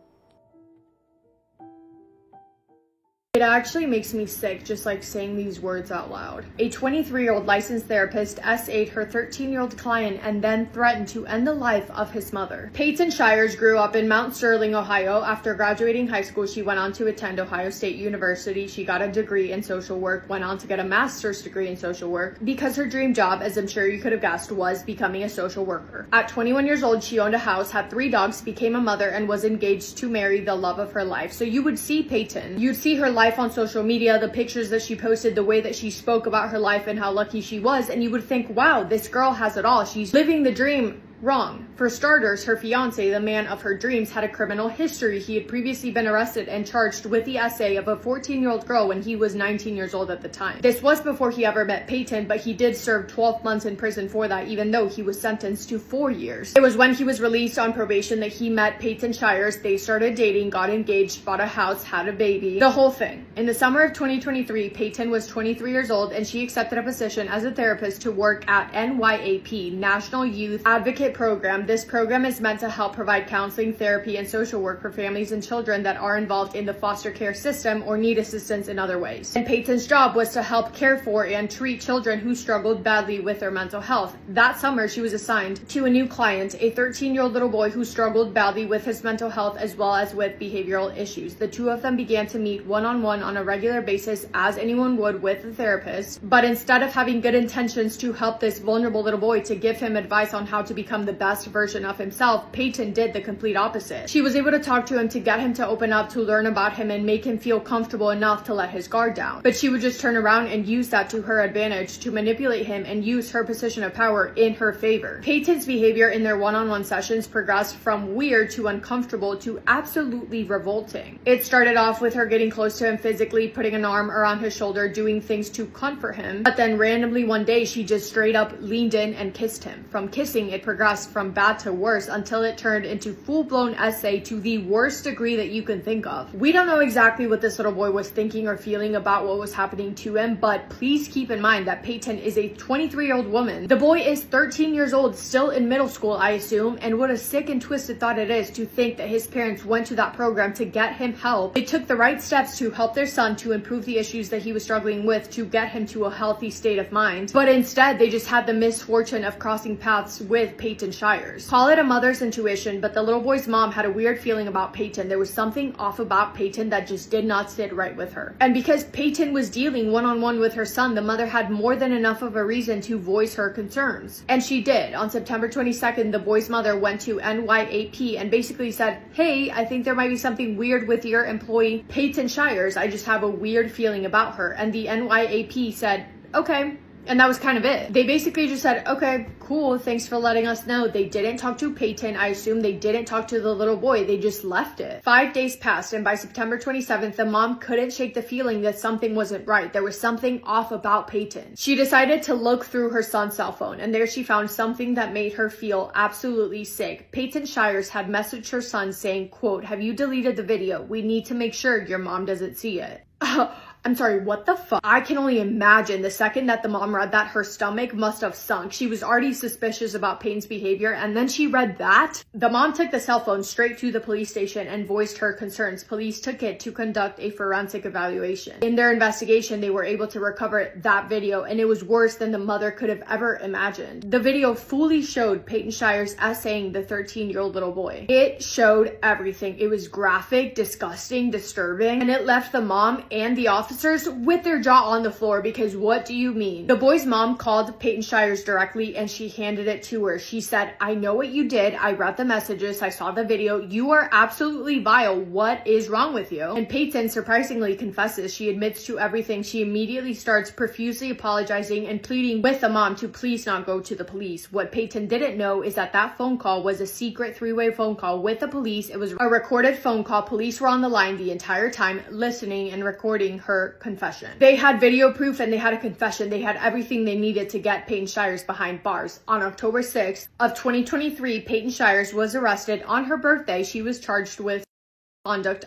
It actually makes me sick just like saying these words out loud. A 23-year-old licensed therapist SA'd her 13-year-old client and then threatened to end the life of his mother. Peyton Shires grew up in Mount Sterling, Ohio. After graduating high school, she went on to attend Ohio State University. She got a degree in social work, went on to get a master's degree in social work because her dream job, as I'm sure you could have guessed, was becoming a social worker. At 21 years old, she owned a house, had 3 dogs, became a mother, and was engaged to marry the love of her life. So you would see Peyton. You'd see her life on social media, the pictures that she posted, the way that she spoke about her life and how lucky she was, and you would think, wow, this girl has it all. She's living the dream. Wrong. For starters, her fiance, the man of her dreams, had a criminal history. He had previously been arrested and charged with the SA of a 14-year-old girl when he was 19 years old at the time. This was before he ever met Peyton, but he did serve 12 months in prison for that, even though he was sentenced to 4 years. It was when he was released on probation that he met Peyton Shires. They started dating, got engaged, bought a house, had a baby, the whole thing. In the summer of 2023, Peyton was 23 years old and she accepted a position as a therapist to work at NYAP, National Youth Advocate Program. This program is meant to help provide counseling, therapy, and social work for families and children that are involved in the foster care system or need assistance in other ways. And Peyton's job was to help care for and treat children who struggled badly with their mental health. That summer, she was assigned to a new client, a 13-year-old little boy who struggled badly with his mental health as well as with behavioral issues. The 2 of them began to meet one-on-one on a regular basis as anyone would with a therapist, but instead of having good intentions to help this vulnerable little boy, to give him advice on how to become the best version of himself, Peyton did the complete opposite. She was able to talk to him, to get him to open up, to learn about him and make him feel comfortable enough to let his guard down. But she would just turn around and use that to her advantage, to manipulate him and use her position of power in her favor. Peyton's behavior in their one-on-one sessions progressed from weird to uncomfortable to absolutely revolting. It started off with her getting close to him physically, putting an arm around his shoulder, doing things to comfort him. But then randomly one day, she just straight up leaned in and kissed him. From kissing, it progressed from bad to worse until it turned into full-blown SA to the worst degree that you can think of. We don't know exactly what this little boy was thinking or feeling about what was happening to him, but please keep in mind that Peyton is a 23-year-old woman. The boy is 13 years old, still in middle school, I assume, and what a sick and twisted thought it is to think that his parents went to that program to get him help. They took the right steps to help their son to improve the issues that he was struggling with, to get him to a healthy state of mind, but instead they just had the misfortune of crossing paths with Peyton Peyton Shires. Call it a mother's intuition, but the little boy's mom had a weird feeling about Peyton. There was something off about Peyton that just did not sit right with her. And because Peyton was dealing one-on-one with her son, the mother had more than enough of a reason to voice her concerns. And she did. On September 22nd, the boy's mother went to NYAP and basically said, hey, I think there might be something weird with your employee Peyton Shires. I just have a weird feeling about her. And the NYAP said, okay. And that was kind of it. They basically just said, okay, cool, thanks for letting us know. They didn't talk to Peyton. I assume they didn't talk to the little boy. They just left it. 5 days passed, and by September 27th, the mom couldn't shake the feeling that something wasn't right. There was something off about Peyton. She decided to look through her son's cell phone, and there she found something that made her feel absolutely sick. Peyton Shires had messaged her son saying, quote, have you deleted the video? We need to make sure your mom doesn't see it. I'm sorry, what the fuck? I can only imagine the second that the mom read that, her stomach must have sunk. She was already suspicious about Peyton's behavior, and then she read that. The mom took the cell phone straight to the police station and voiced her concerns. Police took it to conduct a forensic evaluation. In their investigation, they were able to recover that video, and it was worse than the mother could have ever imagined. The video fully showed Peyton Shires essaying the 13-year-old little boy. It showed everything. It was graphic, disgusting, disturbing, and it left the mom and the officers with their jaw on the floor, because what do you mean? The boy's mom called Peyton Shires directly and she handed it to her. She said, I know what you did. I read the messages. I saw the video. You are absolutely vile. What is wrong with you? And Peyton surprisingly confesses. She admits to everything. She immediately starts profusely apologizing and pleading with the mom to please not go to the police. What Peyton didn't know is that that phone call was a secret three-way phone call with the police. It was a recorded phone call. Police were on the line the entire time, listening and recording her confession. They had video proof and they had a confession. They had everything they needed to get Peyton Shires behind bars. On October 6th of 2023, Peyton Shires was arrested. On her birthday, she was charged with conduct.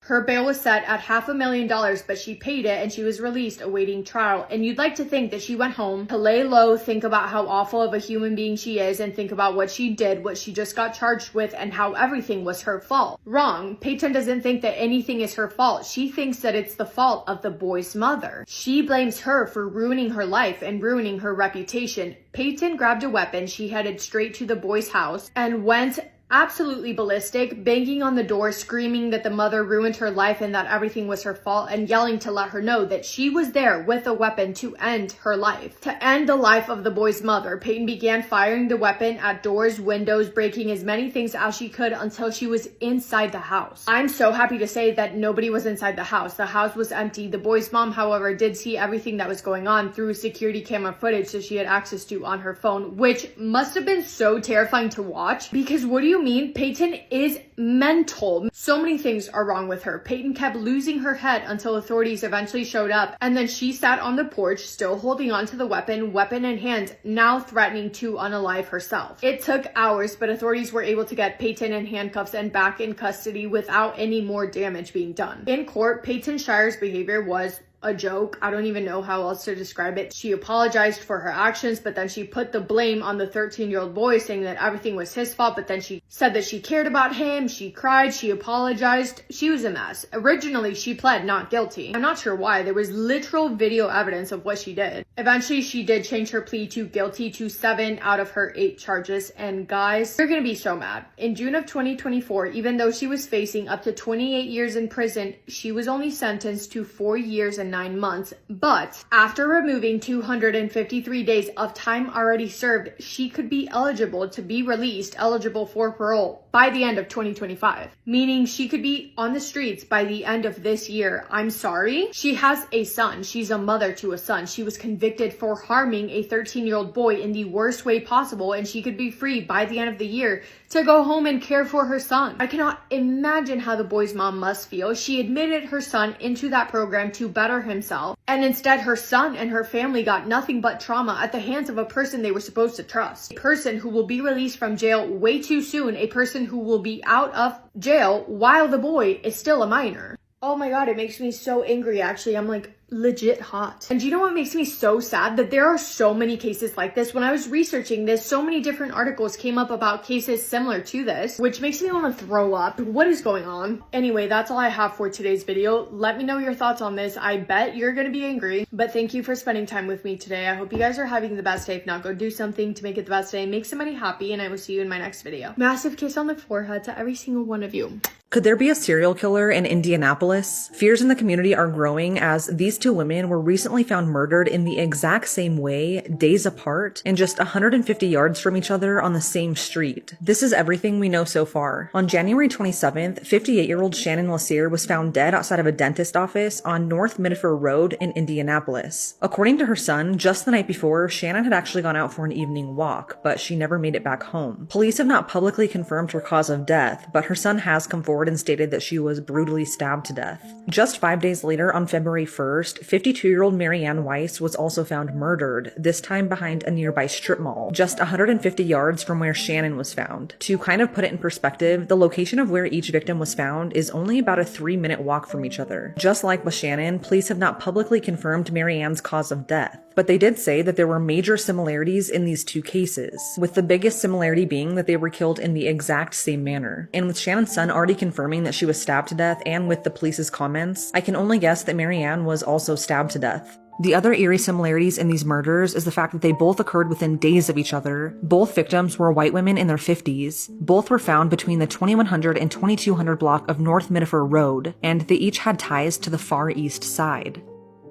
Her bail was set at $500,000, but she paid it and she was released awaiting trial. And you'd like to think that she went home to lay low, think about how awful of a human being she is, and think about what she did, what she just got charged with, and how everything was her fault. Wrong. Peyton doesn't think that anything is her fault. She thinks that it's the fault of the boy's mother. She blames her for ruining her life and ruining her reputation. Peyton grabbed a weapon. She headed straight to the boy's house and went absolutely ballistic, banging on the door, screaming that the mother ruined her life and that everything was her fault, and yelling to let her know that she was there with a weapon to end her life. To end the life of the boy's mother, Peyton began firing the weapon at doors, windows, breaking as many things as she could until she was inside the house. I'm so happy to say that nobody was inside the house. The house was empty. The boy's mom, however, did see everything that was going on through security camera footage that she had access to on her phone, which must have been so terrifying to watch, because what do you mean? Peyton is mental. So many things are wrong with her. Peyton kept losing her head until authorities eventually showed up, and then she sat on the porch still holding onto the weapon in hand, now threatening to unalive herself. It took hours, but authorities were able to get Peyton in handcuffs and back in custody without any more damage being done. In court, Peyton Shires' behavior was a joke. I don't even know how else to describe it. She apologized for her actions, but then she put the blame on the 13-year-old boy, saying that everything was his fault, but then she said that she cared about him. She cried, she apologized. She was a mess. Originally, she pled not guilty. I'm not sure why. There was literal video evidence of what she did. Eventually, she did change her plea to guilty to 7 out of her 8 charges. And guys, you're gonna be so mad. In June of 2024, even though she was facing up to 28 years in prison, she was only sentenced to 4 years and 9 months, but after removing 253 days of time already served, she could be eligible to be released, eligible for parole by the end of 2025, meaning she could be on the streets by the end of this year. I'm sorry. She has a son. She's a mother to a son. She was convicted for harming a 13-year-old boy in the worst way possible, and she could be free by the end of the year to go home and care for her son. I cannot imagine how the boy's mom must feel. She admitted her son into that program to better himself, and instead her son and her family got nothing but trauma at the hands of a person they were supposed to trust. A person who will be released from jail way too soon, a person who will be out of jail while the boy is still a minor. Oh my god, it makes me so angry actually. I'm like, legit hot. And do you know what makes me so sad? That there are so many cases like this. When I was researching this, so many different articles came up about cases similar to this, which makes me want to throw up. What is going on? Anyway, that's all I have for today's video. Let me know your thoughts on this. I bet you're gonna be angry, but thank you for spending time with me today. I hope you guys are having the best day. If not, go do something to make it the best day, make somebody happy, and I will see you in my next video. Massive kiss on the forehead to every single one of you. Could there be a serial killer in Indianapolis? Fears in the community are growing as these two women were recently found murdered in the exact same way, days apart, and just 150 yards from each other on the same street. This is everything we know so far. On January 27th, 58-year-old Shannon Lassier was found dead outside of a dentist office on North Midford Road in Indianapolis. According to her son, just the night before, Shannon had actually gone out for an evening walk, but she never made it back home. Police have not publicly confirmed her cause of death, but her son has come forward and stated that she was brutally stabbed to death. Just 5 days later, on February 1st, 52-year-old Marianne Weiss was also found murdered, this time behind a nearby strip mall, just 150 yards from where Shannon was found. To kind of put it in perspective, the location of where each victim was found is only about a 3-minute walk from each other. Just like with Shannon, police have not publicly confirmed Marianne's cause of death, but they did say that there were major similarities in these two cases, with the biggest similarity being that they were killed in the exact same manner. And with Shannon's son already confirming that she was stabbed to death, and with the police's comments, I can only guess that Marianne was also stabbed to death. The other eerie similarities in these murders is the fact that they both occurred within days of each other. Both victims were white women in their 50s. Both were found between the 2100 and 2200 block of North Midford Road, and they each had ties to the Far East Side.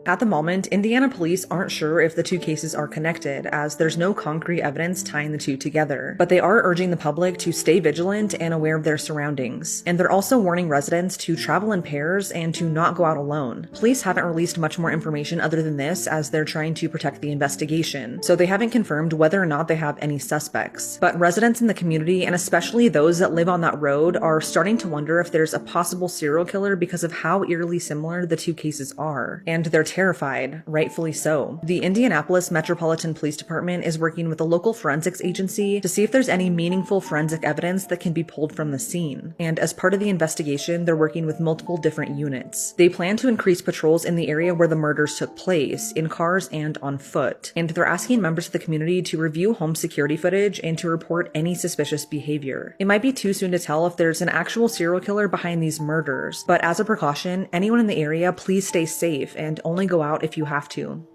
At the moment, Indiana police aren't sure if the two cases are connected, as there's no concrete evidence tying the two together, but they are urging the public to stay vigilant and aware of their surroundings. And they're also warning residents to travel in pairs and to not go out alone. Police haven't released much more information other than this, as they're trying to protect the investigation, so they haven't confirmed whether or not they have any suspects. But residents in the community, and especially those that live on that road, are starting to wonder if there's a possible serial killer because of how eerily similar the two cases are. And they're terrified, rightfully so. The Indianapolis Metropolitan Police Department is working with a local forensics agency to see if there's any meaningful forensic evidence that can be pulled from the scene. And as part of the investigation, they're working with multiple different units. They plan to increase patrols in the area where the murders took place, in cars and on foot. And they're asking members of the community to review home security footage and to report any suspicious behavior. It might be too soon to tell if there's an actual serial killer behind these murders, but as a precaution, anyone in the area, please stay safe and only go out if you have to.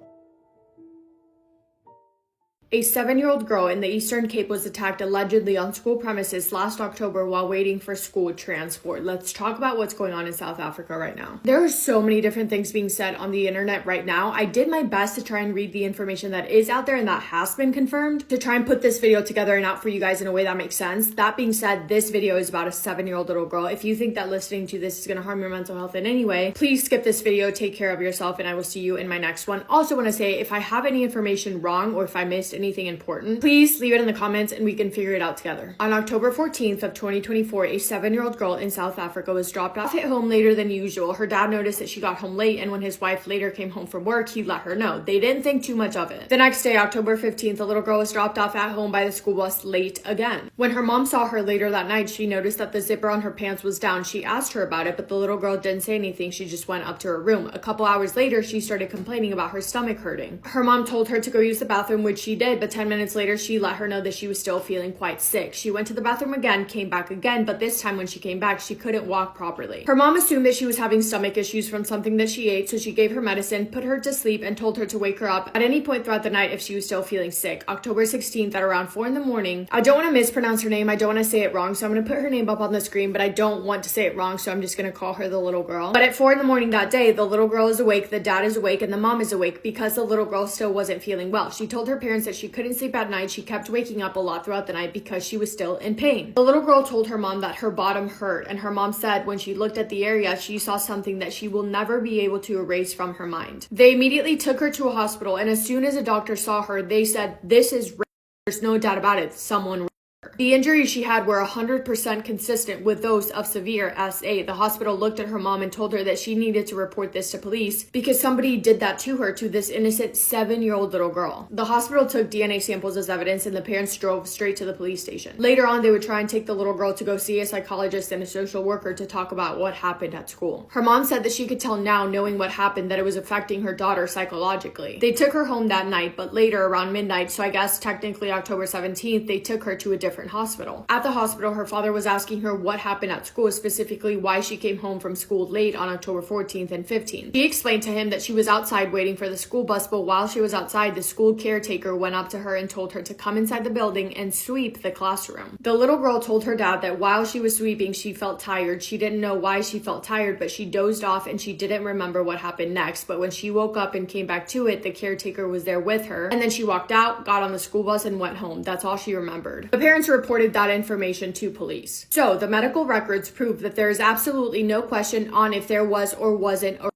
A 7-year-old girl in the Eastern Cape was attacked allegedly on school premises last October while waiting for school transport. Let's talk about what's going on in South Africa right now. There are so many different things being said on the internet right now. I did my best to try and read the information that is out there and that has been confirmed to try and put this video together and out for you guys in a way that makes sense. That being said, this video is about a 7-year-old little girl. If you think that listening to this is going to harm your mental health in any way, please skip this video, take care of yourself, and I will see you in my next one. Also want to say, if I have any information wrong or if I missed anything important, please leave it in the comments and we can figure it out together. On October 14th of 2024, a 7-year-old girl in South Africa was dropped off at home later than usual. Her dad noticed that she got home late, and when his wife later came home from work, he let her know. They didn't think too much of it. The next day, October 15th, the little girl was dropped off at home by the school bus late again. When her mom saw her later that night, she noticed that the zipper on her pants was down. She asked her about it, but the little girl didn't say anything. She just went up to her room. A couple hours later, she started complaining about her stomach hurting. Her mom told her to go use the bathroom, which she did, but 10 minutes later, she let her know that she was still feeling quite sick. She went to the bathroom again, came back again, but this time when she came back, she couldn't walk properly. Her mom assumed that she was having stomach issues from something that she ate, so she gave her medicine, put her to sleep, and told her to wake her up at any point throughout the night if she was still feeling sick. October 16th at around 4 in the morning. I don't want to mispronounce her name. I don't want to say it wrong, so I'm going to put her name up on the screen, but I don't want to say it wrong, so I'm just going to call her the little girl. But at 4 in the morning that day, the little girl is awake, the dad is awake, and the mom is awake because the little girl still wasn't feeling well. She told her parents that she couldn't sleep at night. She kept waking up a lot throughout the night because she was still in pain. The little girl told her mom that her bottom hurt, and her mom said when she looked at the area, she saw something that she will never be able to erase from her mind. They immediately took her to a hospital, and as soon as a doctor saw her, they said, "This is rape. There's no doubt about it. Someone raped her." her. The injuries she had were 100% consistent with those of severe SA. The hospital looked at her mom and told her that she needed to report this to police because somebody did that to her, to this innocent 7-year-old little girl. The hospital took DNA samples as evidence and the parents drove straight to the police station. Later on, they would try and take the little girl to go see a psychologist and a social worker to talk about what happened at school. Her mom said that she could tell now, knowing what happened, that it was affecting her daughter psychologically. They took her home that night, but later around midnight, so I guess technically October 17th, they took her to a different hospital. At the hospital, her father was asking her what happened at school, specifically why she came home from school late on October 14th and 15th. She explained to him that she was outside waiting for the school bus, but while she was outside, the school caretaker went up to her and told her to come inside the building and sweep the classroom. The little girl told her dad that while she was sweeping, she felt tired. She didn't know why she felt tired, but she dozed off and she didn't remember what happened next. But when she woke up and came back to it, the caretaker was there with her, and then she walked out, got on the school bus, and went home. That's all she remembered. The parents reported that information to police. So the medical records prove that there is absolutely no question on if there was or wasn't, or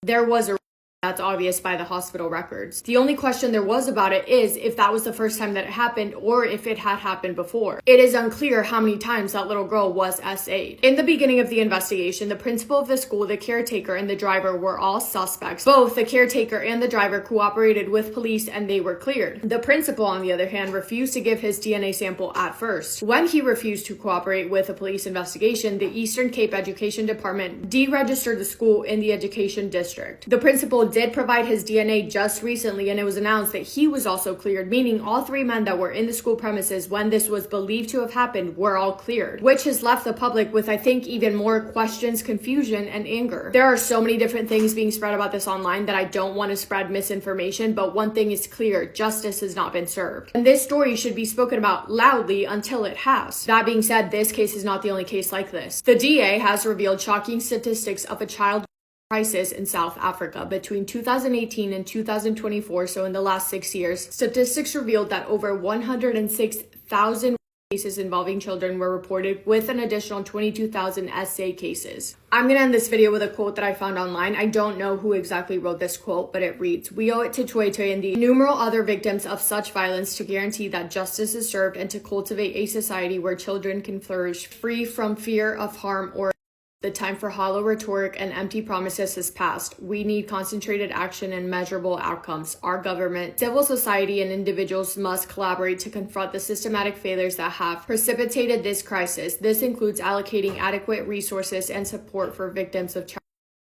there was a that's obvious by the hospital records. The only question there was about it is if that was the first time that it happened or if it had happened before. It is unclear how many times that little girl was SA'd. In the beginning of the investigation, the principal of the school, the caretaker, and the driver were all suspects. Both the caretaker and the driver cooperated with police and they were cleared. The principal, on the other hand, refused to give his DNA sample at first. When he refused to cooperate with a police investigation, the Eastern Cape Education Department deregistered the school in the education district. The principal did provide his DNA just recently, and it was announced that he was also cleared, meaning all 3 men that were in the school premises when this was believed to have happened were all cleared, which has left the public with, I think, even more questions, confusion, and anger. There are so many different things being spread about this online that I don't want to spread misinformation, but one thing is clear: justice has not been served. And this story should be spoken about loudly until it has. That being said, this case is not the only case like this. The DA has revealed shocking statistics of a child crisis in South Africa between 2018 and 2024, so in the last 6 years. Statistics revealed that over 106,000 cases involving children were reported, with an additional 22,000 SA cases. I'm gonna end this video with a quote that I found online. I don't know who exactly wrote this quote, but it reads, "We owe it to Toy and the innumerable other victims of such violence to guarantee that justice is served and to cultivate a society where children can flourish free from fear of harm or the time for hollow rhetoric and empty promises has passed. We need concentrated action and measurable outcomes. Our government, civil society, and individuals must collaborate to confront the systematic failures that have precipitated this crisis. This includes allocating adequate resources and support for victims of child,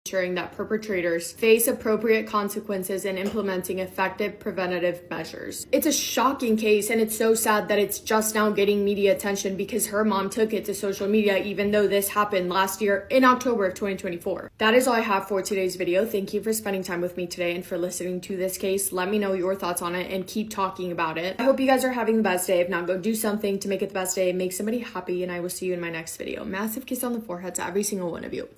ensuring that perpetrators face appropriate consequences, and implementing effective preventative measures." It's a shocking case, and it's so sad that it's just now getting media attention because her mom took it to social media, even though this happened last year in October of 2024. That is all I have for today's video. Thank you for spending time with me today and for listening to this case. Let me know your thoughts on it and keep talking about it. I hope you guys are having the best day. If not, go do something to make it the best day, make somebody happy, and I will see you in my next video. Massive kiss on the forehead to every single one of you.